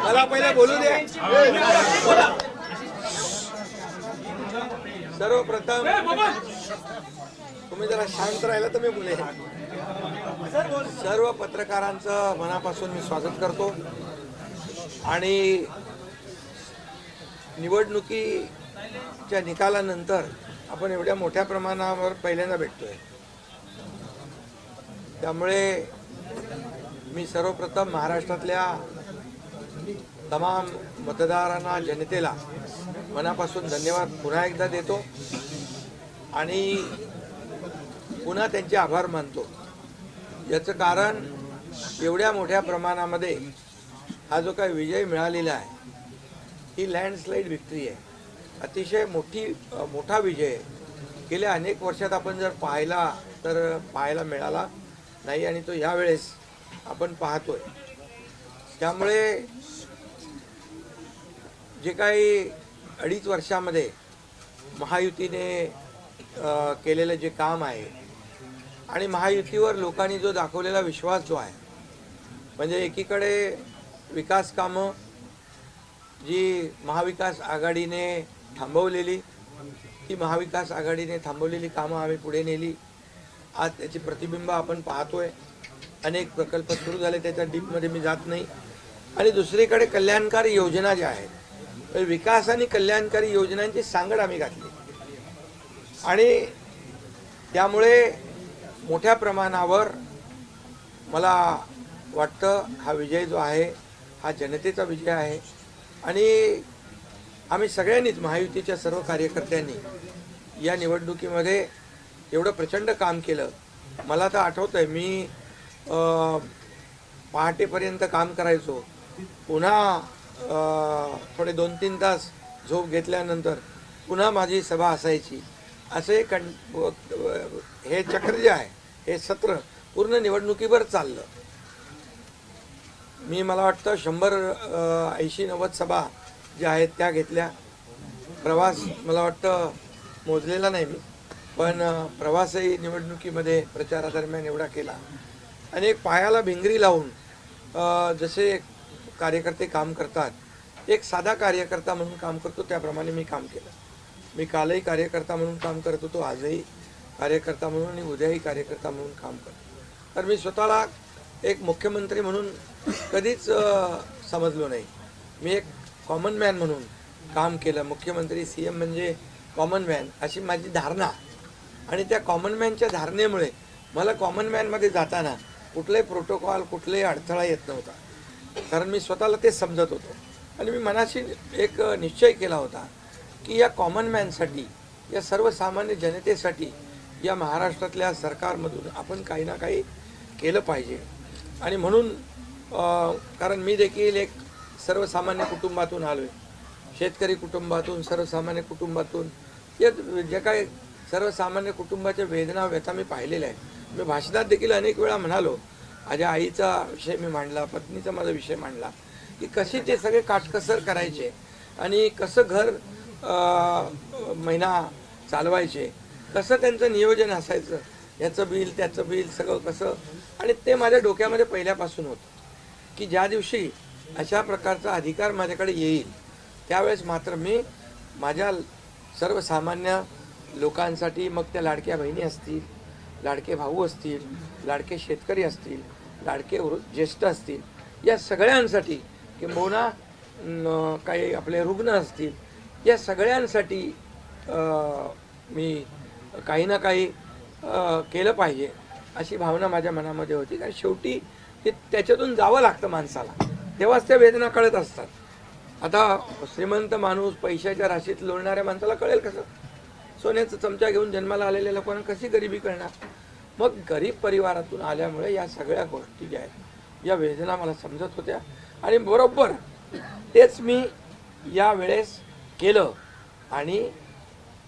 मला पहिले बोलू द्या. सर्वप्रथम तुम्ही जरा शांत राहिला तर मी बोलेन. सर्व पत्रकारांचं मनापासून मी स्वागत करतो आणि निवडणुकीच्या निकालानंतर आपण एवढ्या मोठ्या प्रमाणावर पहिल्यांदा भेटतोय. त्यामुळे मी सर्वप्रथम महाराष्ट्रातल्या तमाम मतदारांना, जनतेला मनापासून धन्यवाद पुन्हा एकदा देतो आणि पुन्हा त्यांचे आभार मानतो. याचं कारण एवढ्या मोठ्या प्रमाणामध्ये हा जो काही विजय मिळालेला आहे ही लँडस्लाईड विक्ट्री आहे. अतिशय मोठा विजय आहे. गेल्या अनेक वर्षात आपण जर पाहायला मिळाला नाही आणि तो यावेळेस आपण पाहतोय. त्यामुळे जे काही 2.5 वर्षामध्ये महायुतीने केलेलं जे काम आहे आणि महायुतीवर लोकांनी जो दाखवलेला विश्वास जो आहे, म्हणजे एकीकडे विकास कामं जी महाविकास आघाडीने थांबवलेली, ती महाविकास आघाडीने थांबवलेली कामं आम्ही पुढे नेली. आज त्याची प्रतिबिंब आपण पाहतोय. अनेक प्रकल्प सुरू झाले, त्याच्या डीपमध्ये मी जात नाही. आणि दुसरीकडे कल्याणकारी योजना ज्या आहेत, विकास आणि कल्याणकारी योजनांची सांगड आम्ही घातली आणि त्यामुळे मोठ्या प्रमाणावर मला वाटतं हा विजय जो आहे हा जनतेचा विजय आहे. आणि आम्ही सगळ्यांनीच, महायुतीच्या सर्व कार्यकर्त्यांनी या निवडणुकीमध्ये एवढं प्रचंड काम केलं. मला तर आठवतंय मी पहाटेपर्यंत काम करायचो. पुन्हा थोडे 2-3 तास झोप घेतल्यानंतर पुन्हा माझी सभा असायची. असे हे चक्र जे आहे, हे सत्र पूर्ण निवडणुकीवर चाललं. मला वाटतं 100-80-90 सभा ज्या आहेत त्या घेतल्या. प्रवास मला वाटतं मोजलेला नाही मी, पण प्रवासही निवडणुकीमध्ये प्रचारादरम्यान एवढा केला. आणि एक पायाला भिंगरी लावून जसे कार्यकर्ते काम करतात, एक साधा कार्यकर्ता म्हणून काम करतो त्याप्रमाणे मी काम केलं. मी कालही कार्यकर्ता म्हणून काम करत होतो, आजही कार्यकर्ता म्हणून आणि उद्याही कार्यकर्ता म्हणून काम करतो. तर मी स्वतःला एक मुख्यमंत्री म्हणून कधीच समजलो नाही. मी एक कॉमन मॅन म्हणून काम केलं. मुख्यमंत्री, CM म्हणजे कॉमन मॅन अशी माझी धारणा. आणि त्या कॉमन मॅनच्या धारणेमुळे मला कॉमन मॅनमध्ये जाताना कुठलाही प्रोटोकॉल, कुठलाही अडथळा येत नव्हता, कारण मी स्वतःला ते समजत होतो. आणि मी मनाशी एक निश्चय केला होता की या कॉमन मॅनसाठी, या सर्वसामान्य जनतेसाठी या महाराष्ट्रातल्या सरकारमधून आपण काही ना काही केलं पाहिजे. आणि म्हणून कारण मी देखील एक सर्वसामान्य कुटुंबातून आलो आहे, शेतकरी कुटुंबातून, सर्वसामान्य कुटुंबातून. या जे काही सर्वसामान्य कुटुंबाच्या वेदना, व्यथा मी पाहिलेल्या आहेत. मी भाषणात देखील अनेक वेळा म्हणालो, माझ्या आईचा विषय मी मांडला, पत्नीचा माझा विषय मांडला, की कशी ते सगळे काटकसर करायचे आणि कसं घर महिना चालवायचे, कसं त्यांचं नियोजन असायचं, याचं बिल त्याचं बिल सगळं कसं. आणि ते माझ्या डोक्यामध्ये पहिल्यापासून होतं की ज्या दिवशी अशा प्रकारचा अधिकार माझ्याकडे येईल त्यावेळेस मात्र मी माझ्या सर्वसामान्य लोकांसाठी, मग त्या लाडक्या बहिणी असतील, लाडके भाऊ असतील, लाडके शेतकरी असतील, लाडके ज्येष्ठ असतील, या सगळ्यांसाठी, किंबहुना काही आपले रुग्ण असतील, या सगळ्यांसाठी मी काही ना काही केलं पाहिजे अशी भावना माझ्या मनामध्ये होती. कारण शेवटी ते त्याच्यातून जावं लागतं माणसाला, तेव्हाच त्या वेदना कळत असतात. आता श्रीमंत माणूस, पैशाच्या राशीत लोळणाऱ्या माणसाला कळेल कसं? सोन्याचा चमचा घेऊन जन्माला आलेल्या लोकांना कशी गरिबी कळणार? मग गरीब परिवारातून आल्यामुळे या सगळ्या गोष्टी ज्या आहेत, या वेदना मला समजत होत्या. आणि बरोबर तेच मी यावेळेस केलं. आणि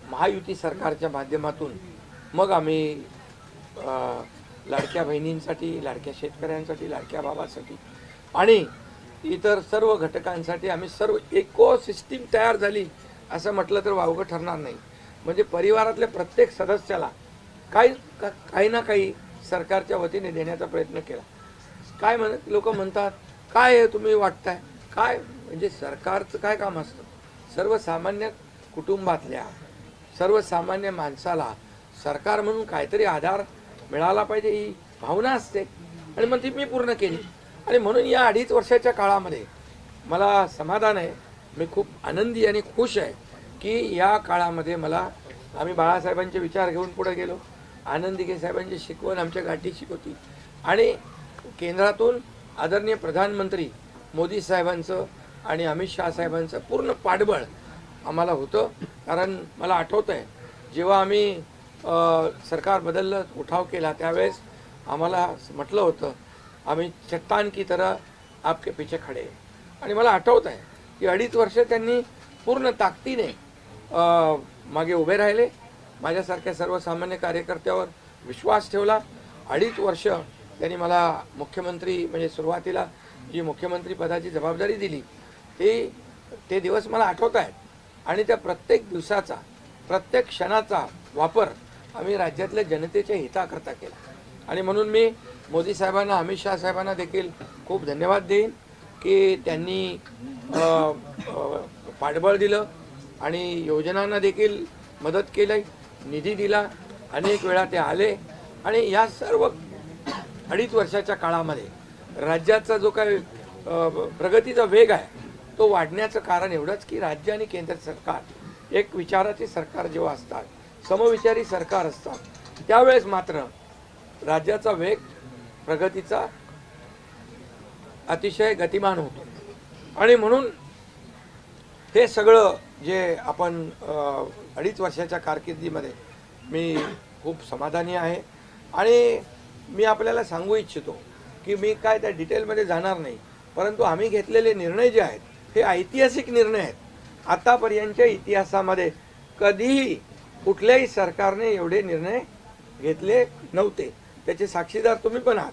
महायुती सरकारच्या माध्यमातून मग आम्ही लाडक्या बहिणींसाठी, लाडक्या शेतकऱ्यांसाठी, लाडक्या बाबासाठी आणि इतर सर्व घटकांसाठी आम्ही सर्व इकोसिस्टीम तयार झाली असं म्हटलं तर वावगं ठरणार नाही. म्हणजे परिवारातल्या प्रत्येक सदस्याला काही ना काही सरकारच्या वतीने देण्याचा प्रयत्न केला. काय लोक म्हणतात, काय तुम्ही वाटताय, काय म्हणजे सरकारचं काय काम असतं, सर्वसामान्य कुटुंबातल्या सर्वसामान्य माणसाला सरकार म्हणून काहीतरी आधार मिळाला पाहिजे ही भावना असते आणि मग ती मी पूर्ण केली. आणि म्हणून या 2.5 वर्षाच्या काळामध्ये मला समाधान आहे, मी खूप आनंदी आणि खुश आहे की या काळामध्ये आम्ही बाळासाहेबांचे विचार घेऊन पुढे गेलो, आनंद दिघे साहेबांची शिकवण आमच्या गाठी शिकवती आणि केंद्रातून आदरणीय प्रधानमंत्री मोदी साहेबांचं आणि अमित शहा साहेबांचं पूर्ण पाठबळ आम्हाला होतं. कारण मला आठवतं आहे जेव्हा आम्ही सरकार बदललं, उठाव केला, त्यावेळेस आम्हाला म्हटलं होतं आम्ही चट्टान की तरह आपके पीछे खडे. आणि मला आठवत आहे की 2.5 वर्ष त्यांनी पूर्ण ताकदीने मागे उभे राहिले, माझ्यासारख्या सर्वसामान्य कार्यकर्त्यावर विश्वास ठेवला. 2.5 वर्ष त्यांनी मला मुख्यमंत्री म्हणजे सुरुवातीला जी मुख्यमंत्री पदाची जबाबदारी दिली ते दिवस मला आठवत आहेत. आणि त्या प्रत्येक दिवसाचा प्रत्येक क्षणाचा वापर आम्ही राज्यातल्या जनतेच्या हिताकरता केला. आणि म्हणून मी मोदी साहेबांना अमित शहा साहेबांना देखील खूप धन्यवाद देईन की त्यांनी पाठबळ दिलं आणि योजनांना देखील मदत केली, निधी दिला, अनेक वेळा ते आले. आणि या सर्व 2.5 वर्षाच्या काळामध्ये राज्याचा जो काही प्रगतीचा वेग आहे तो वाढण्याचं कारण एवढंच की राज्य आणि केंद्र सरकार एक विचाराचे सरकार जेव्हा असतात, समविचारी सरकार असतात, त्यावेळेस मात्र राज्याचा वेग प्रगतीचा अतिशय गतिमान होतो. आणि म्हणून हे सगळं जे आपण 2.5 वर्षाच्या कारकिर्दीमध्ये मी खूप समाधानी आहे. आणि मी आपल्याला सांगू इच्छितो की मी काय त्या डिटेलमध्ये जाणार नाही, परंतु आम्ही घेतलेले निर्णय जे आहेत हे ऐतिहासिक निर्णय आहेत. आतापर्यंतच्या इतिहासामध्ये कधीही कुठल्याही सरकारने एवढे निर्णय घेतले नव्हते. त्याचे साक्षीदार तुम्ही पण आहात.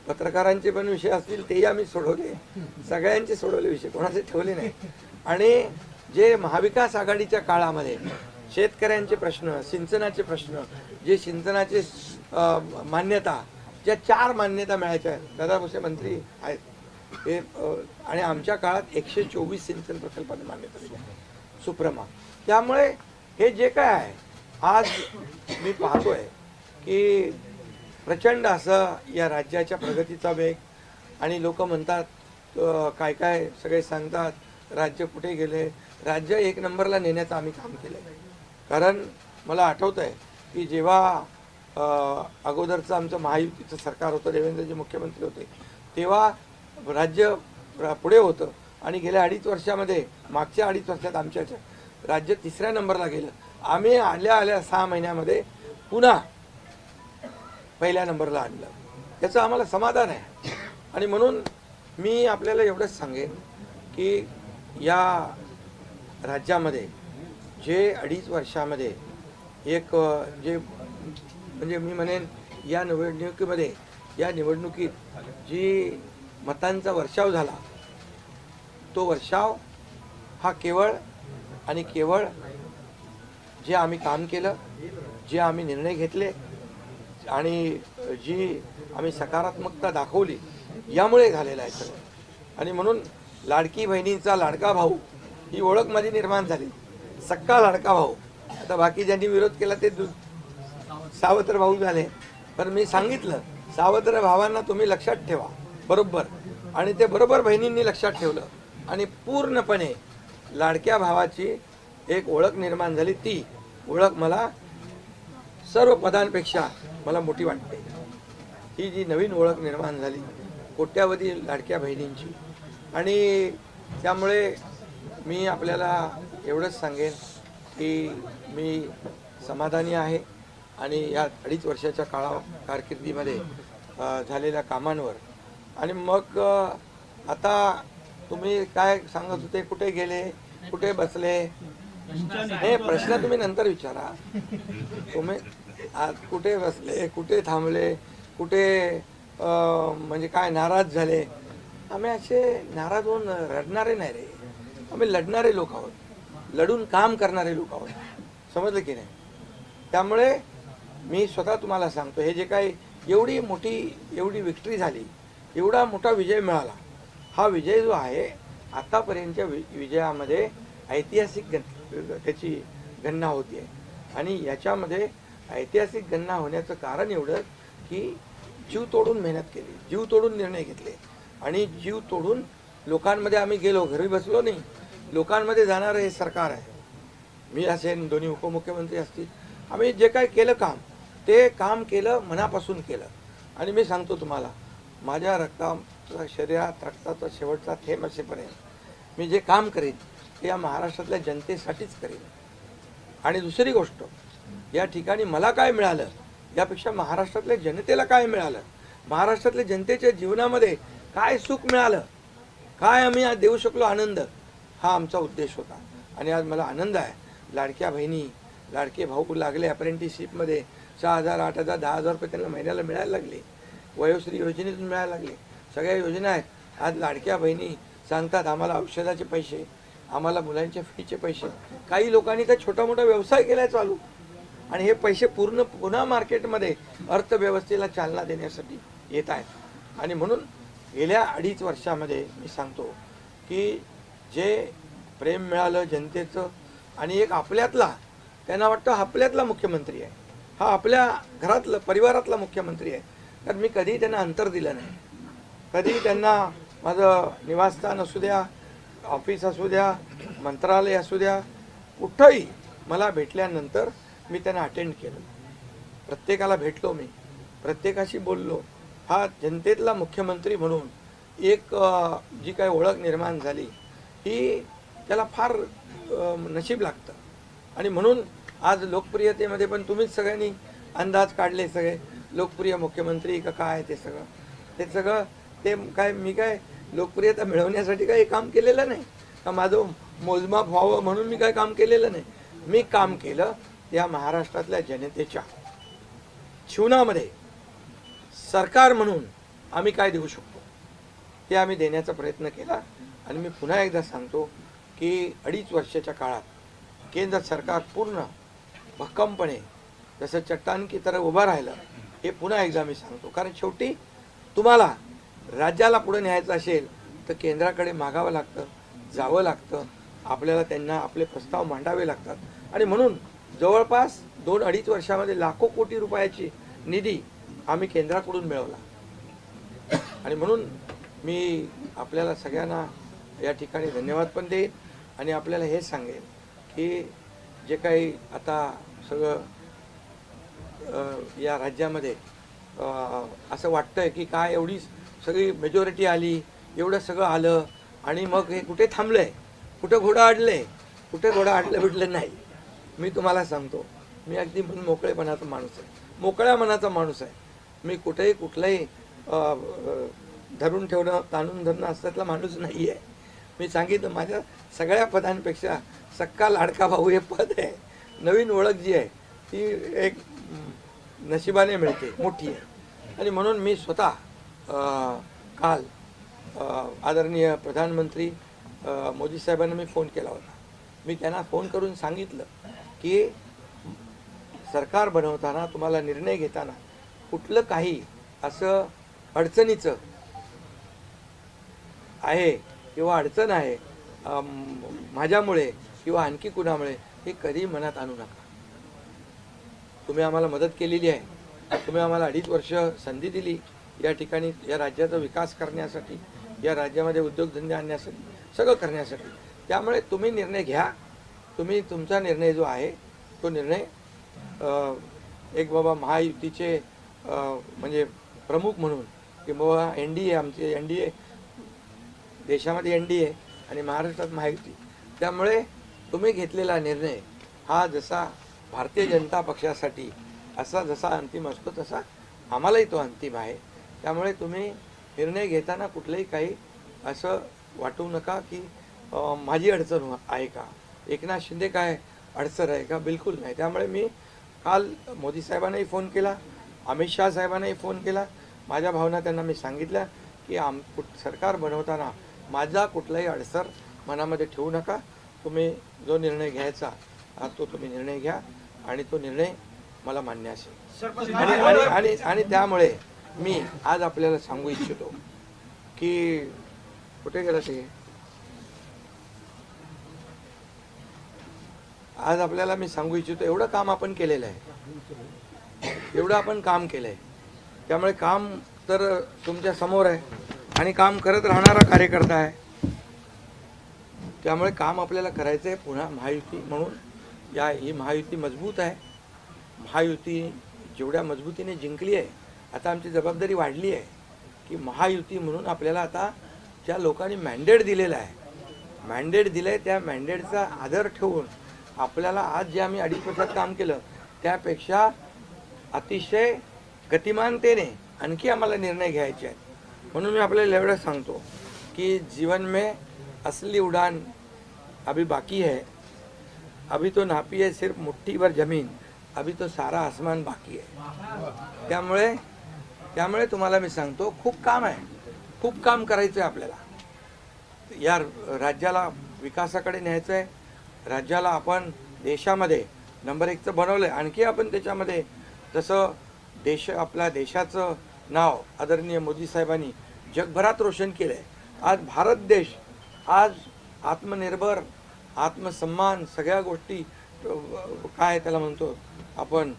पत्रकारांचे पण विषय असतील तेही आम्ही सोडवले, सगळ्यांचे सोडवले विषय, कोणाचे ठेवले नाही. आणि जे महाविकास आघाडीच्या काळामध्ये शेतकऱ्यांचे प्रश्न, सिंचनाचे प्रश्न, जे सिंचनाचे मान्यता, ज्या 4 मान्यता मिळायच्या, दादा भुसे मंत्री आहेत हे, आणि आमच्या काळात 124 सिंचन प्रकल्पांना मान्यता दिली, सुप्रमा. त्यामुळे हे जे काय आहे आज मी पाहतोय की प्रचंड असं या राज्याच्या प्रगतीचा वेग. आणि लोक म्हणतात काय काय सगळे सांगतात राज्य कुठे गेले, राज्य 1 नंबरला नेण्याचं आम्ही काम केलं. कारण मला आठवतं आहे की जेव्हा अगोदरचं आमचं महायुतीचं सरकार होतं, देवेंद्रजी मुख्यमंत्री होते, तेव्हा राज्य पुढे होतं. आणि गेल्या 2.5 वर्षामध्ये, मागच्या 2.5 वर्षात आमच्या राज्य 3ऱ्या नंबरला गेलं. आम्ही आल्या 6 महिन्यामध्ये पुन्हा 1ल्या नंबरला आणलं. याचं आम्हाला समाधान आहे. आणि म्हणून मी आपल्याला एवढंच सांगेन की या राज्यामध्ये जे 2.5 वर्षामध्ये एक जे म्हणजे मी म्हणेन या निवडणुकीत जी मतांचा वर्षाव झाला, तो वर्षाव हा केवळ आणि केवळ जे आम्ही काम केलं, जे आम्ही निर्णय घेतले आणि जी आम्ही सकारात्मकता दाखवली यामुळे झालेला आहे सगळं. आणि म्हणून लाडकी बहिणींचा लाडका भाऊ ही ओळख माझी निर्माण झाली, सक्का लाडका भाऊ. आता बाकी ज्यांनी विरोध केला ते सावत्र भाऊ झाले, पण मी सांगितलं सावत्र भावांना तुम्ही लक्षात ठेवा बरोबर. आणि ते बरोबर बहिणींनी लक्षात ठेवलं आणि पूर्णपणे लाडक्या भावाची एक ओळख निर्माण झाली. ती ओळख मला सर्व पदांपेक्षा मला मोठी वाटते. ही जी नवीन ओळख निर्माण झाली कोट्यावधी लाडक्या बहिणींची. आणि त्यामुळे मी आपल्याला एवढंच सांगेन की मी समाधानी आहे आणि या 2.5 वर्षाच्या कारकिर्दीमध्ये झालेल्या कामांवर. आणि मग आता तुम्ही काय सांगत होते, कुठे गेले, कुठे बसले, हे प्रश्न तुम्ही नंतर विचारा. तुम्ही आज कुठे बसले, कुठे थांबले, कुठे म्हणजे काय नाराज झाले. आम्ही असे नाराज होऊन रडणारे नाही रे, आम्ही लढणारे लोक आहोत, लढून काम करणारे लोक आहोत. समजलं की नाही. त्यामुळे मी स्वतः तुम्हाला सांगतो, हे जे काही एवढी विक्ट्री झाली, एवढा मोठा विजय मिळाला, हा विजय जो आहे आतापर्यंतच्या विजयामध्ये ऐतिहासिक त्याची गणना होती आहे आणि याच्यामध्ये ऐतिहासिक गणना होण्याचं कारण एवढं की जीव तोडून मेहनत केली, जीव तोडून निर्णय घेतले आणि जीव तोडून लोकांमध्ये आम्ही गेलो, घरी बसलो नाही, लोकांमध्ये जाणारं हे सरकार आहे. मी असेन, दोन्ही उपमुख्यमंत्री असतील, आम्ही जे काय केलं काम ते काम केलं, मनापासून केलं. आणि मी सांगतो तुम्हाला, माझ्या शरीरात रक्ताचा शेवटचा थेंब असेपर्यंत मी जे काम करीन ते या महाराष्ट्रातल्या जनतेसाठीच करीन. आणि दुसरी गोष्ट, या ठिकाणी मला काय मिळालं यापेक्षा महाराष्ट्रातल्या जनतेला काय मिळालं, महाराष्ट्रातल्या जनतेच्या जीवनामध्ये काय सुख मिळालं, काय आम्ही आज देऊ शकलो आनंद, हा आमचा उद्देश होता. आणि आज मला आनंद आहे, लाडक्या बहिणी लाडके भाऊ लागले अप्रेंटिसशिपमध्ये, 6,000 8,000 10,000 रुपये त्यांना महिन्याला मिळायला लागले, वयोश्री योजनेतून मिळायला लागले, सगळ्या योजना आहेत. आज लाडक्या बहिणी सांगतात आम्हाला औषधाचे पैसे, आम्हाला मुलांच्या फीचे पैसे. काही लोकांनी तर छोटा मोठा व्यवसाय केला चालू आणि हे पैसे पुन्हा मार्केटमध्ये अर्थव्यवस्थेला चालना देण्यासाठी येत आहेत. आणि म्हणून गेल्या 2.5 वर्षामध्ये मी सांगतो की जे प्रेम मिळालं जनतेचं आणि एक आपल्यातला, त्यांना वाटतं आपल्यातला मुख्यमंत्री आहे, हा आपल्या घरातला परिवारातला मुख्यमंत्री आहे. तर मी कधीही त्यांना अंतर दिलं नाही, कधी त्यांना माझं निवासस्थान असू द्या, ऑफिस असू द्या, मंत्रालय असू द्या, कुठंही मला भेटल्यानंतर मी त्यांना अटेंड केलं, प्रत्येकाला भेटलो, मी प्रत्येकाशी बोललो. हा जनतेतला मुख्यमंत्री म्हणून एक जी काही ओळख निर्माण झाली ही त्याला फार नशीब लागतं. आणि म्हणून आज लोकप्रियतेमध्ये पण तुम्हीच सगळ्यांनी अंदाज काढले, सगळे लोकप्रिय मुख्यमंत्री का काय, ते सगळं ते काय, मी काय लोकप्रियता मिळवण्यासाठी काही काम केलेलं नाही का, माझं मोजमाप व्हावं म्हणून मी काय काम केलेलं नाही. मी काम केलं या महाराष्ट्रातल्या जनतेच्या जीवनामध्ये सरकार म्हणून आम्ही काय देऊ शकतो ते आम्ही देण्याचा प्रयत्न केला. आणि मी पुन्हा एकदा सांगतो की 2.5 वर्षाच्या काळात केंद्र सरकार पूर्ण भक्कमपणे जसं चट्टान की तरह उभं राहिलं, हे पुन्हा एकदा मी सांगतो. कारण शेवटी तुम्हाला राज्याला पुढे न्यायचं असेल तर केंद्राकडे मागावं लागतं, जावं लागतं, आपल्याला त्यांना आपले प्रस्ताव मांडावे लागतात. आणि म्हणून जवळपास 2-2.5 वर्षामध्ये लाखो कोटी रुपयाची निधी आम्ही केंद्राकडून मिळवला. आणि म्हणून मी आपल्याला सगळ्यांना या ठिकाणी धन्यवाद पण देईन आणि आपल्याला हे सांगेन की जे काही आता सगळं या राज्यामध्ये असं वाटतंय की काय एवढी सगळी मेजॉरिटी आली, एवढं सगळं आलं आणि मग हे कुठे थांबलंय, कुठं घोडं अडलंय, कुठे घोडं अडलं बिडलं नाही. मी तुम्हाला सांगतो, मी अगदी मोकळेपणाचा माणूस आहे, मोकळ्या मनाचा माणूस आहे. मी कुठेही कुठलंही धरून ठेवणं, ताणून धरणं असल्यातला माणूस नाही आहे. मी सांगितलं, माझ्या सगळ्या पदांपेक्षा सक्का लाडका भाऊ हे पद आहे. नवीन ओळख जी आहे ती एक नशिबाने मिळते, मोठी आहे. आणि म्हणून मी स्वतः काल आदरणीय प्रधानमंत्री मोदी साहेबांना मी फोन केला होता. मी त्यांना फोन करून सांगितलं की सरकार बनवताना, तुम्हाला निर्णय घेताना कुठलं काही असं अडचणीचं आहे किंवा अडचण आहे माझ्यामुळे किंवा आणखी कुणामुळे, हे कधी मनात आणू नका. तुम्ही आम्हाला मदत केलेली आहे, तुम्ही आम्हाला 2.5 वर्ष संधी दिली या ठिकाणी या राज्याचा विकास करण्यासाठी, या राज्यामध्ये उद्योगधंदे आणण्यासाठी, सगळं करण्यासाठी. त्यामुळे तुम्ही निर्णय घ्या. तुम्ही तुमचा निर्णय जो आहे तो निर्णय एक बाबा महायुतीचे म्हणजे प्रमुख म्हणून की बाबा NDA, आमचे NDA, देशामध्ये NDA आणि महाराष्ट्रात महायुती. त्यामुळे तुम्ही घेतलेला निर्णय हा जसा भारतीय जनता पक्षासाठी असा जसा अंतिम असतो तसा आम्हालाही तो अंतिम आहे. त्यामुळे तुम्ही निर्णय घेताना कुठलंही काही असं वाटू नका की माझी अडचण आहे का, एकनाथ शिंदे काय अडचण आहे का, बिलकुल नाही. त्यामुळे मी काल मोदी साहेबांनाही फोन केला, अमित शाह साहेबांनाही फोन केला. माझ्या भावना त्यांना मी सांगितल्या की सरकार बनवताना माझा कुठलाही अडसर मनामध्ये ठेवू नका. तुम्ही जो निर्णय घ्यायचा तो तुम्ही निर्णय घ्या आणि तो निर्णय मला मान्य असेल. आणि त्यामुळे मी आज आपल्याला सांगू इच्छितो की कुठे गेला ते? आज आपल्याला मी सांगू इच्छितो, एवढं काम आपण केलेलं आहे, एवढं आपण काम केलं आहे. त्यामुळे काम तर तुमच्या समोर आहे आणि काम करत राहणारा कार्यकर्ता आहे. त्यामुळे काम आपल्याला करायचं आहे. पुन्हा महायुती म्हणून ही महायुती मजबूत आहे. महायुती जेवढ्या मजबूतीने जिंकली आहे, आता आमची जबाबदारी वाढली आहे की महायुती म्हणून आपल्याला आता ज्या लोकांनी मॅन्डेट दिलेला आहे, मॅन्डेट दिलं आहे, त्या मॅन्डेटचा आदर ठेवून आपल्याला आज जे आम्ही 2.5 वर्षात काम केलं त्यापेक्षा अतिशय गतिमानतेने आणखी आम्हाला निर्णय घ्यायचे आहेत. म्हणून मी आपल्याला एवढं सांगतो कि जीवन में असली उड़ान अभी बाकी है, अभी तो नापी है सिर्फ मुट्ठी भर जमीन, अभी तो सारा आसमान बाकी है. त्यामुळे तुम्हाला मी सांगतो, खूप काम आहे, खूप काम करायचं आहे आपल्याला. या राज्याला विकासाकडे न्यायचं आहे. राज्याला आपण देशामध्ये नंबर 1 बनवलं आहे. आणखी आपण त्याच्यामध्ये जसं आपल्या देशाचं नाव आदरणीय मोदी साहेबांनी जगभरात रोशन केलं आहे. आज भारत देश आज आत्मनिर्भर, आत्मसन्मान सगळ्या गोष्टी काय त्याला म्हणतो आपण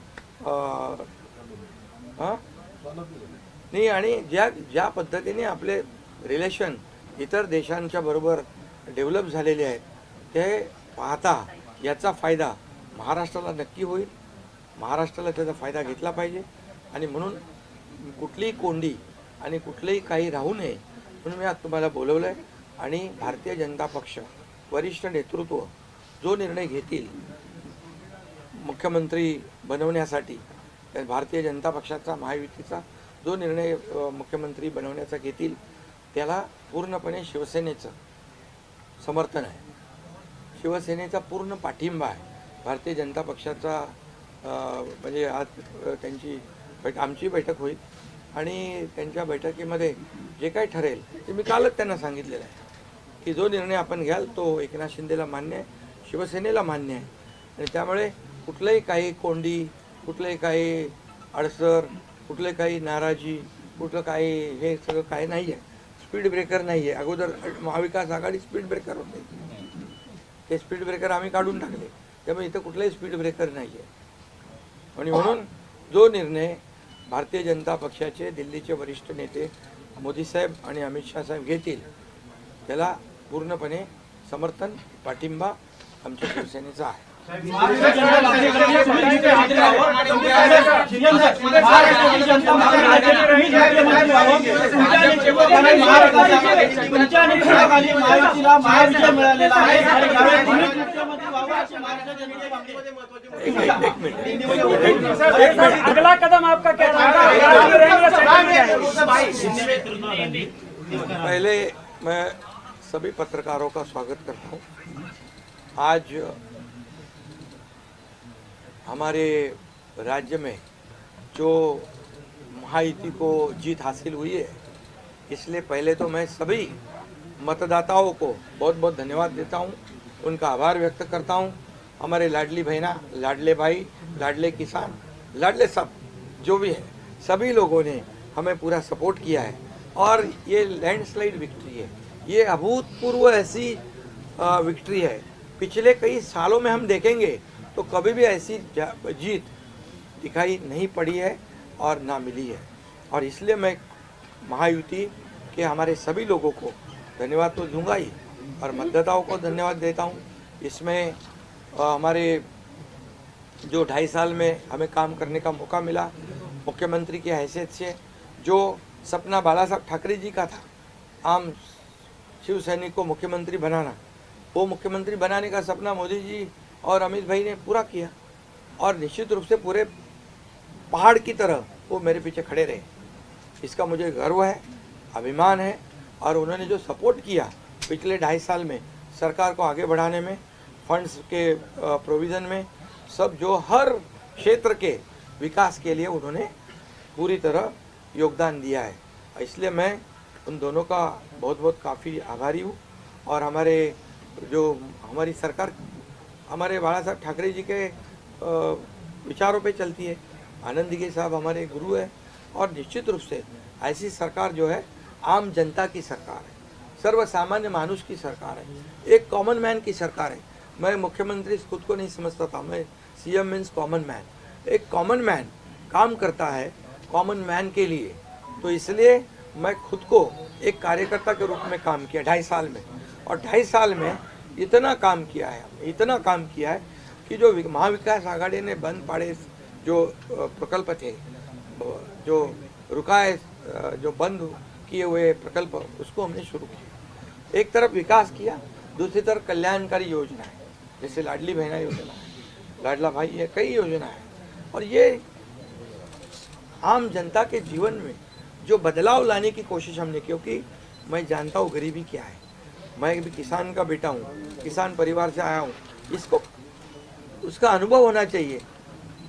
नाही, आणि ज्या पद्धतीने आपले रिलेशन इतर देशांच्या बरोबर डेव्हलप झालेले आहेत ते पाहता याचा फायदा महाराष्ट्राला नक्की होईल. महाराष्ट्राला त्याचा फायदा घेतला पाहिजे आणि म्हणून कुठलीही कोंडी आणि कुठलेही काही राहू नये म्हणून मी आज तुम्हाला बोलवलं आहे. आणि भारतीय जनता पक्ष वरिष्ठ नेतृत्व जो निर्णय घेतील मुख्यमंत्री बनवण्यासाठी, भारतीय जनता पक्षाचा महायुतीचा जो निर्णय मुख्यमंत्री बनवण्याचा घेतील त्याला पूर्णपणे शिवसेनेचं समर्थन आहे, शिवसेनेचा पूर्ण पाठिंबा आहे. भारतीय जनता पक्षाचा म्हणजे आज आमची बैठक होईल आणि त्यांच्या बैठकीमध्ये जे काही ठरेल ते मी कालच त्यांना सांगितलेलं आहे की जो निर्णय आपण घ्याल तो एकनाथ शिंदेला मान्य आहे, शिवसेनेला मान्य आहे. आणि त्यामुळे कुठलंही काही कोंडी, कुठलंही काही अडसर, कुठले काही नाराजी, कुठलं काही हे सगळं काही नाही आहे. स्पीड ब्रेकर नाही आहे. अगोदर महाविकास आघाडी स्पीड ब्रेकर होते, ते स्पीड ब्रेकर आम्ही काढून टाकले. त्यामुळे इथं कुठलाही स्पीड ब्रेकर नाही आहे. आणि म्हणून जो निर्णय भारतीय जनता पक्षाचे दिल्लीचे वरिष्ठ नेते मोदी साहेब आणि अमित शाह साहेब घेतील त्याला पूर्णपणे समर्थन, पाठिंबा आमच्या शिवसेनेचा आहे. अगला कदम आपका क्या पहले मैं सभी पत्रकारों का स्वागत करता हूँ. आज हमारे राज्य में जो महायुति को जीत हासिल हुई है, इसलिए पहले तो मैं सभी मतदाताओं को बहुत बहुत धन्यवाद देता हूँ, उनका आभार व्यक्त करता हूँ. हमारे लाडली बहना, लाडले भाई, लाडले किसान, लाडले सब जो भी है, सभी लोगों ने हमें पूरा सपोर्ट किया है और ये लैंडस्लाइड विक्ट्री है. ये अभूतपूर्व ऐसी विक्ट्री है. पिछले कई सालों में हम देखेंगे तो कभी भी ऐसी जीत दिखाई नहीं पड़ी है और ना मिली है. और इसलिए मैं महायुति के हमारे सभी लोगों को धन्यवाद तो दूंगा ही और मतदाताओं को धन्यवाद देता हूँ. इसमें हमारे जो 2.5 साल में हमें काम करने का मौका मिला, मुख्यमंत्री की हैसियत से जो सपना बाला साहब ठाकरे जी का था, आम शिव सैनिक को मुख्यमंत्री बनाना, वो मुख्यमंत्री बनाने का सपना मोदी जी और अमित भाई ने पूरा किया. और निश्चित रूप से पूरे पहाड़ की तरह वो मेरे पीछे खड़े रहे. इसका मुझे गर्व है, अभिमान है. और उन्होंने जो सपोर्ट किया पिछले 2.5 साल में सरकार को आगे बढ़ाने में, फंड्स के प्रोविज़न में, सब जो हर क्षेत्र के विकास के लिए उन्होंने पूरी तरह योगदान दिया है. इसलिए मैं उन दोनों का बहुत बहुत काफ़ी आभारी हूँ. और हमारी सरकार हमारे बाला साहब ठाकरे जी के विचारों पे चलती है. आनंद दिघे साहब हमारे गुरु है और निश्चित रूप से ऐसी सरकार जो है आम जनता की सरकार है, सर्वसामान्य मानुष की सरकार है, एक कॉमन मैन की सरकार है। मैं मुख्यमंत्री खुद को नहीं समझता था, मैं सीएम मीन्स कॉमन मैन। एक कॉमन मैन काम करता है कॉमन मैन के लिए, तो इसलिए मैं खुद को एक कार्यकर्ता के रूप में काम किया 2.5 साल में। और 2.5 साल में इतना काम किया है, इतना काम किया है कि जो महाविकास आघाड़ी ने बंद पाड़े जो प्रकल्प थे, जो रुकाए, जो बंद किए हुए प्रकल्प, उसको हमने शुरू किया। एक तरफ विकास किया, दूसरी तरफ कल्याणकारी योजना है, जैसे लाडली बहना योजना है, लाडला भाई है, कई योजना है। और ये आम जनता के जीवन में जो बदलाव लाने की कोशिश हमने, क्योंकि मैं जानता हूँ गरीबी क्या है, मैं भी किसान का बेटा हूँ, किसान परिवार से आया हूँ, इसको उसका अनुभव होना चाहिए,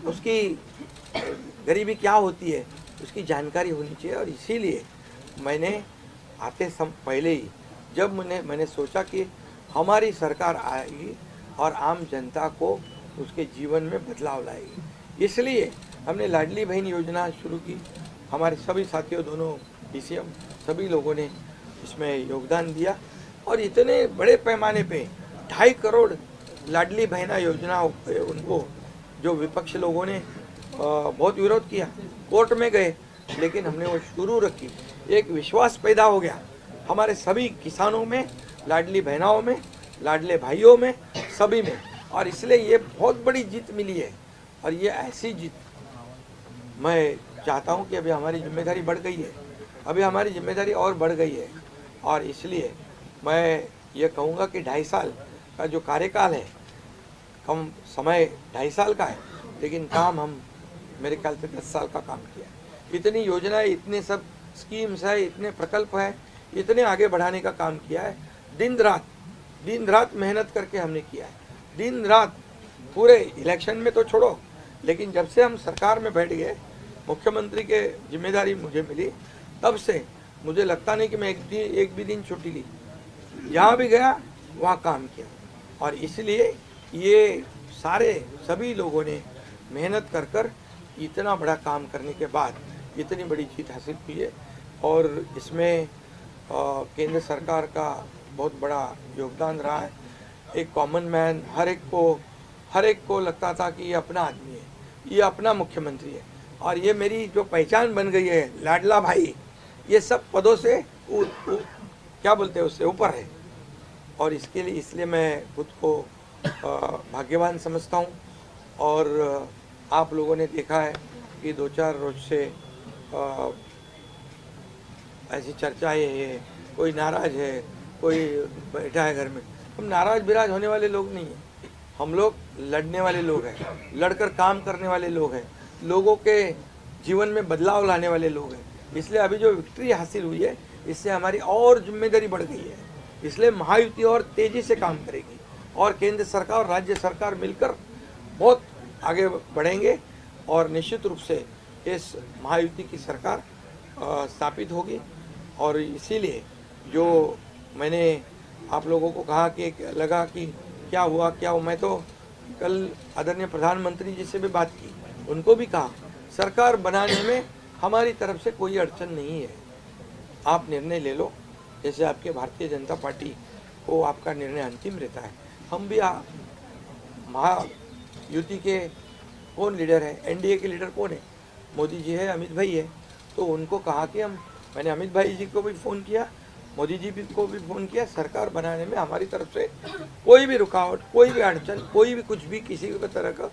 उसकी गरीबी क्या होती है उसकी जानकारी होनी चाहिए। और इसीलिए मैंने आते पहले ही जब मैंने सोचा कि हमारी सरकार आएगी और आम जनता को उसके जीवन में बदलाव लाएगी, इसलिए हमने लाडली बहन योजना शुरू की। हमारे सभी साथियों, दोनों डीसीएम, सभी लोगों ने इसमें योगदान दिया और इतने बड़े पैमाने पे 2.5 करोड़ लाडली बहना योजना उनको, जो विपक्ष लोगों ने बहुत विरोध किया, कोर्ट में गए, लेकिन हमने वो शुरू रखी। एक विश्वास पैदा हो गया हमारे सभी किसानों में, लाडली बहनाओं में, लाडले भाइयों में, सभी में, और इसलिए ये बहुत बड़ी जीत मिली है। और ये ऐसी जीत मैं चाहता हूँ कि अभी हमारी जिम्मेदारी बढ़ गई है, अभी हमारी जिम्मेदारी और बढ़ गई है। और इसलिए मैं ये कहूँगा कि 2.5 साल का जो कार्यकाल है, कम समय 2.5 साल का है, लेकिन काम हम मेरे ख्याल से 10 साल का काम किया। इतनी योजनाएं, इतने सब स्कीम्स है, इतने प्रकल्प है, इतने आगे बढ़ाने का काम किया है। दिन रात मेहनत करके हमने किया है, दिन रात। पूरे इलेक्शन में तो छोड़ो, लेकिन जब से हम सरकार में बैठ गए, मुख्यमंत्री के जिम्मेदारी मुझे मिली, तब से मुझे लगता नहीं कि मैं एक भी दिन छुट्टी ली। जहाँ भी गया वहाँ काम किया। और इसलिए ये सभी लोगों ने मेहनत कर इतना बड़ा काम करने के बाद इतनी बड़ी जीत हासिल की है। और इसमें केंद्र सरकार का बहुत बड़ा योगदान रहा है। एक कॉमन मैन, हर एक को लगता था कि ये अपना आदमी है, ये अपना मुख्यमंत्री है। और ये मेरी जो पहचान बन गई है, लाडला भाई, ये सब पदों से क्या बोलते हैं, उससे ऊपर है। और इसलिए मैं खुद को भाग्यवान समझता हूँ। और आप लोगों ने देखा है कि 2-4 रोज से ऐसी चर्चाएं है, कोई नाराज है, कोई बैठा है घर में। हम नाराज बिराज होने वाले लोग नहीं हैं, हम लोग लड़ने वाले लोग हैं, लड़कर काम करने वाले लोग हैं, लोगों के जीवन में बदलाव लाने वाले लोग हैं। इसलिए अभी जो विक्ट्री हासिल हुई है, इससे हमारी और जिम्मेदारी बढ़ गई है। इसलिए महायुति और तेजी से काम करेगी और केंद्र सरकार और राज्य सरकार मिलकर बहुत आगे बढ़ेंगे और निश्चित रूप से इस महायुति की सरकार स्थापित होगी। और इसीलिए जो मैंने आप लोगों को कहा कि लगा कि क्या हुआ, मैं तो कल आदरणीय प्रधानमंत्री जी से भी बात की, उनको भी कहा सरकार बनाने में हमारी तरफ से कोई अड़चन नहीं है, आप निर्णय ले लो। जैसे आपके भारतीय जनता पार्टी को आपका निर्णय अंतिम रहता है, हम भी महायुति के कौन लीडर है, एनडीए के लीडर कौन है, मोदी जी है, अमित भाई है। तो उनको कहा कि मैंने अमित भाई जी को भी फ़ोन किया, मोदी जी को भी फ़ोन किया, सरकार बनाने में हमारी तरफ से कोई भी रुकावट, कोई भी अड़चन, कोई भी कुछ भी किसी भी तरह का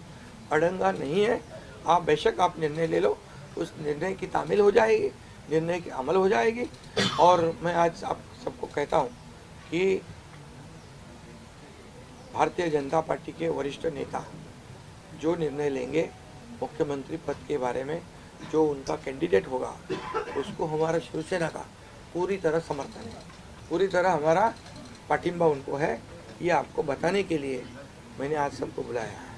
अड़ंगा नहीं है। आप बेशक आप निर्णय ले लो, उस निर्णय की तामील हो जाएगी, निर्णय की अमल हो जाएगी। और मैं आज आप सबको कहता हूँ कि भारतीय जनता पार्टी के वरिष्ठ नेता जो निर्णय लेंगे मुख्यमंत्री पद के बारे में, जो उनका कैंडिडेट होगा, उसको हमारा शिवसेना का पूरी तरह समर्थन है, पूरी तरह हमारा पाठिंबा उनको है। ये आपको बताने के लिए मैंने आज सबको बुलाया है।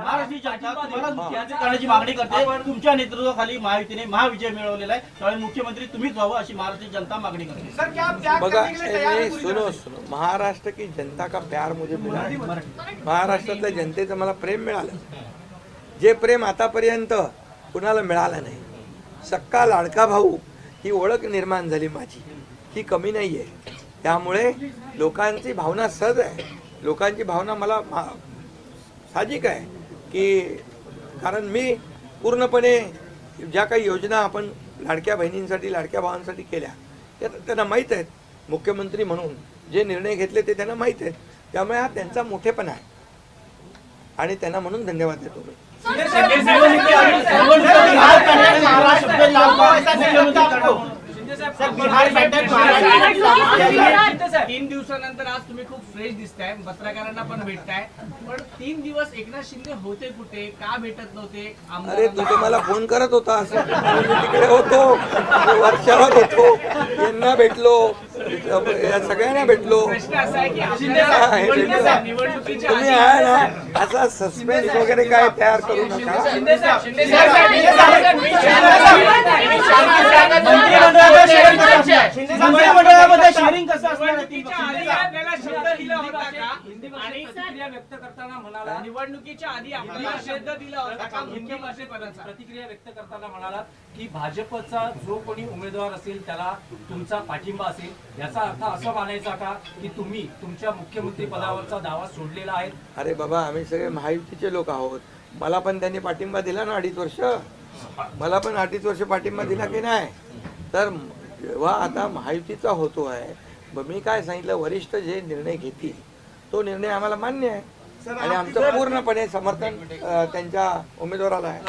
महाराष्ट्र तुम्हाला मुख्यमंत्री करण्याची मागणी करते. तुमच्या नेतृत्वाखाली महायुतीने महाविजय मिळवलेला आहे, त्यामुळे मुख्यमंत्री तुम्हीच व्हावं अशी महाराष्ट्राची जनता मागणी करते. बघा सुनो महाराष्ट्र की जनता का प्यार मुझे मिला है. महाराष्ट्रातल्या जनतेचं मला प्रेम मिळालं, जे प्रेम आतापर्यंत कुणाला मिळालं नाही. सक्का लाडका भाऊ ही ओळख निर्माण झाली माझी, ही कमी नाही आहे. त्यामुळे लोकांची भावना सहज आहे, लोकांची भावना मला साहजिक आहे की कारण मी पूर्णपणे ज्या काही योजना आपण लाडक्या बहिणींसाठी लाडक्या भावांसाठी केल्या त्या त्यांना माहीत आहेत. मुख्यमंत्री म्हणून जे निर्णय घेतले ते त्यांना माहीत आहेत. त्यामुळे हा त्यांचा मोठेपणा आहे आणि त्यांना म्हणून धन्यवाद देतो मी. तीन दिवसानंतर आज तुम्ही खूप फ्रेश दिसताय, पत्रकारांना पण भेटताय, पण 3 दिवस एकनाथ शिंदे होते कुठे, का भेटत नव्हते? अरे तू तर मला फोन करत होता, मी तिकडे होतो, वर्षावर होतो, यांना भेटलो, या सगळ्यांना भेटलो. प्रश्न असा आहे की तुम्ही आहे ना असा सस्पेन्स वगैरे काय तयार करू नका. मंत्रिमंडळामध्ये शेअरिंग कसं असणार? आपल्याला शब्द दिला होता का? आणि प्रतिक्रिया व्यक्त करताना म्हणाला, निवडणुकीच्या आधी आपल्याला शब्द दिला होता का मुख्यमंत्रीपदाचा? प्रतिक्रिया व्यक्त करताना म्हणाला की भाजपचा जो कोणी उमेदवार असेल त्याला तुमचा पाठिंबा असेल, याचा अर्थ असं मानायचा का की तुम्ही तुमच्या मुख्यमंत्री पदावरचा दावा सोडलेला आहे? अरे बाबा आम्ही सगळे महायुतीचे लोक आहोत. मला पण त्यांनी पाठिंबा दिला ना 2.5 वर्ष, मला पण 2.5 वर्ष पाठिंबा दिला की नाही. तर जेव्हा आता महायुतीचा होतो आहे, मी काय सांगितलं, वरिष्ठ जे निर्णय घेतील तो निर्णय आम्हाला मान्य आहे आणि आमचं पूर्णपणे समर्थन त्यांच्या उमेदवाराला आहे.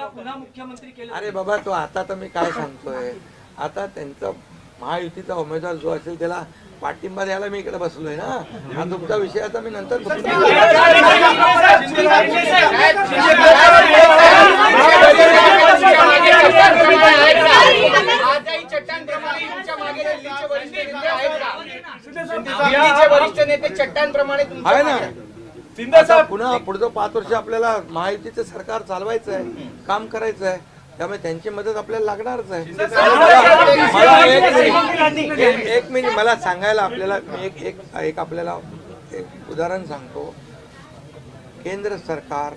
पुन्हा मुख्यमंत्री केलं. अरे बाबा तो आता तर मी काय सांगतोय, आता त्यांचा महायुतीचा उमेदवार जो असेल त्याला पाठिंबा द्यायला मी इकडे बसलोय ना. हा तुमचा विषय आता मी नंतर आहे ना. आता पुन्हा पुढचं 5 वर्ष आपल्याला महायुतीचं सरकार चालवायचं आहे, काम करायचं आहे, त्यामुळे त्यांची मदत आपल्याला लागणारच आहे. एक मिनिट मला सांगायला आपल्याला एक आपल्याला एक उदाहरण सांगतो. केंद्र सरकार,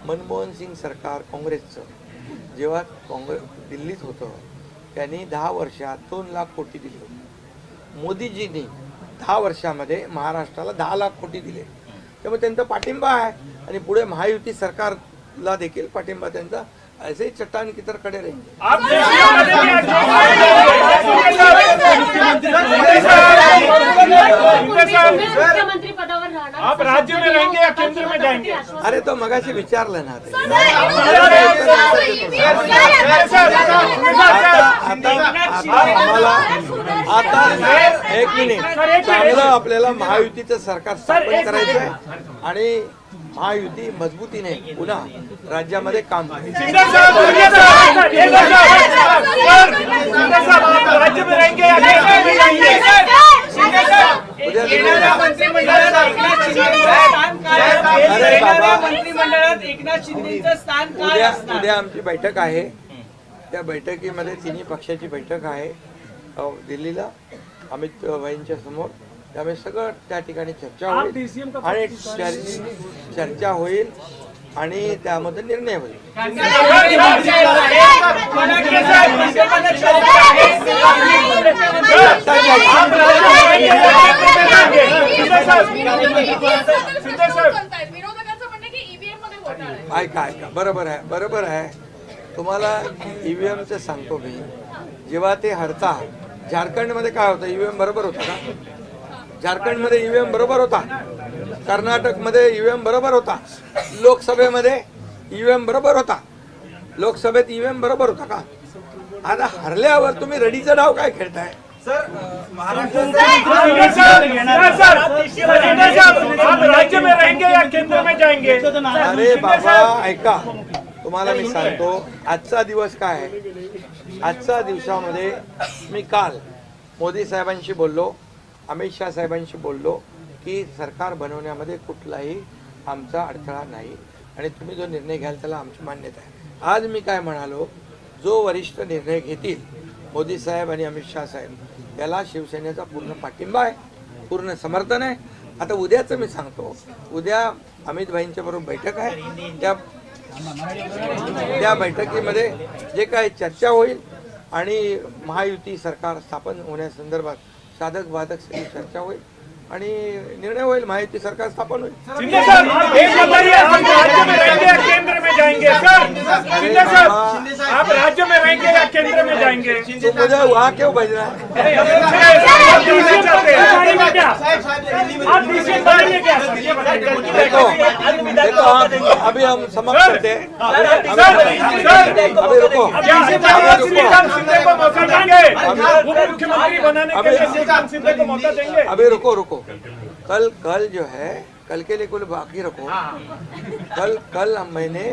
मनमोहन सिंग सरकार काँग्रेसचं जेव्हा दिल्लीत होतं त्यांनी 10 वर्षात 2 लाख कोटी दिले होते. मोदीजींनी 10 वर्षामध्ये महाराष्ट्राला 10 लाख कोटी दिले. त्यामुळे त्यांचा पाठिंबा आहे आणि पुढे महायुती सरकारला देखील पाठिंबा त्यांचा. ऐसे ही चट्टान की तरह खड़े रहेंगे. मुख्यमंत्री पदावर राहणार, आप राज्य में रहेंगे या केंद्र में जाएंगे? अरे तो मगाशी विचारलं ना ते. आता एक मिनिट, चांगलं आपल्याला महायुतीचं सरकार स्थापन करायचं आहे आणि महायुती मजबूतीने पुन्हा राज्यामध्ये काम राज्य में रहेंगे या केंद्र में जाएंगे? मंत्रिमंडळात एकनाथ शिंदेचं स्थान काय असणार? उद्या आमची बैठक आहे. त्या बैठकीमध्ये तिन्ही पक्षाची बैठक आहे दिल्लीला अमित भाईंच्या समोर. त्यामुळे सगळं त्या ठिकाणी चर्चा होईल आणि चर्चा होईल आणि त्यामध्ये निर्णय होईल. ऐका बरोबर आहे. तुम्हाला ईव्हीएमचं सांगतो मी. जेव्हा ते हरता झारखंडमध्ये काय होतं, ईव्हीएम बरोबर होता का? झारखंडमध्ये ईव्हीएम बरोबर होता, कर्नाटकमध्ये ईव्हीएम बरोबर होता, लोकसभेमध्ये ईव्हीएम बरोबर होता, लोकसभेत ईव्हीएम बरोबर होता का? आता हरल्यावर तुम्ही रडीचा डाव काय खेळताय? आप राज्य में रहेंगे या केंद्र केंद्र में जाएंगे। अरे बाबा ऐका, तुम्हाला मी सांगतो आजचा दिवस काय आहे. आजच्या दिवसामध्ये मी काल मोदी साहेबांशी बोललो, अमित शाह साहेबांशी बोललो की सरकार बनवण्यामध्ये कुठलाही आमचा अडथळा नाही आणि तुम्ही जो निर्णय घ्याल त्याला आमची मान्यता आहे. आज मी काय म्हणालो, जो वरिष्ठ निर्णय घेतील मोदी साहेब आणि अमित शाह साहेब याला शिवसेनेचा पूर्ण पाठिंबा आहे, पूर्ण समर्थन आहे. आता उद्याचं मी सांगतो, उद्या अमित भाईंच्या बरोबर बैठक आहे. त्या बैठकीमध्ये जे काही चर्चा होईल आणि महायुती सरकार स्थापन होण्यासंदर्भात साधक बाधक सगळी चर्चा होईल आणि निर्णय होईल, महायुती सरकार स्थापन होईल. शिंदे सर, एक बताइए, आप राज्य में रहेंगे या केंद्र में जाएंगे? सर शिंदे सर, आप राज्य में रहेंगे या केंद्र में जाएंगे? तो मुझे वहाँ क्यों भेजना है? आप डीसी चाहते हैं, मानेंगे क्या? आप डीसी मानेंगे क्या? ये बताइए। देखो अभी हम समाप्त करते हैं. अभी रुको, क्या श्रीकांत शिंदे को मौका देंगे? उप मुख्यमंत्री बनाने के लिए श्रीकांत शिंदे को मौका देंगे? अभी रुको. कल जो है, कल के लिए कुल बाकी रखो. कल मैंने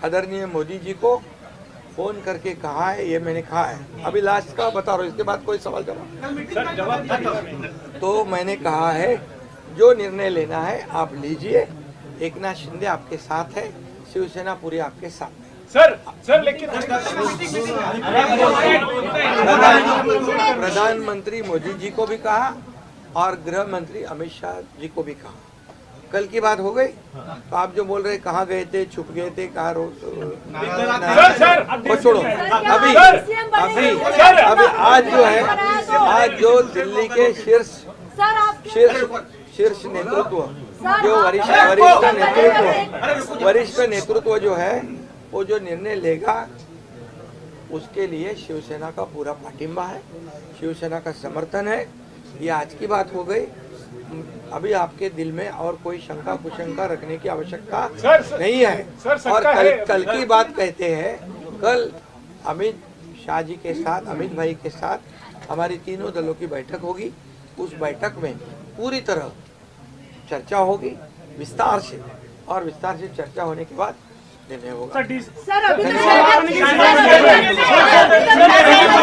आदरणीय मोदी जी को फोन करके कहा है, ये मैंने कहा है. अभी लास्ट का बता रहा हूँ, इसके बाद कोई सवाल जवाब. तो मैंने कहा है जो निर्णय लेना है आप लीजिए. एकनाथ शिंदे आपके साथ है, शिवसेना पूरी आपके साथ है. सर लेकिन प्रधानमंत्री मोदी जी को भी कहा और गृह मंत्री अमित शाह जी को भी कहा. कल की बात हो गई. तो आप जो बोल रहे कहाँ गए थे, छुप गए थे, कहाँ सर, वो छोड़ो. अभी आज जो है, आज जो दिल्ली के शीर्ष नेतृत्व, जो वरिष्ठ नेतृत्व जो है वो जो निर्णय लेगा उसके लिए शिवसेना का पूरा पाठिंबा है, शिवसेना का समर्थन है. ये आज की बात हो गई. अभी आपके दिल में और कोई शंका कुशंका रखने की आवश्यकता नहीं है. और कल की बात कहते हैं, कल अमित शाह जी के साथ, अमित भाई के साथ हमारी तीनों दलों की बैठक होगी. उस बैठक में पूरी तरह चर्चा होगी विस्तार से, और विस्तार से चर्चा होने के बाद निर्णय होगा. सर अभी तो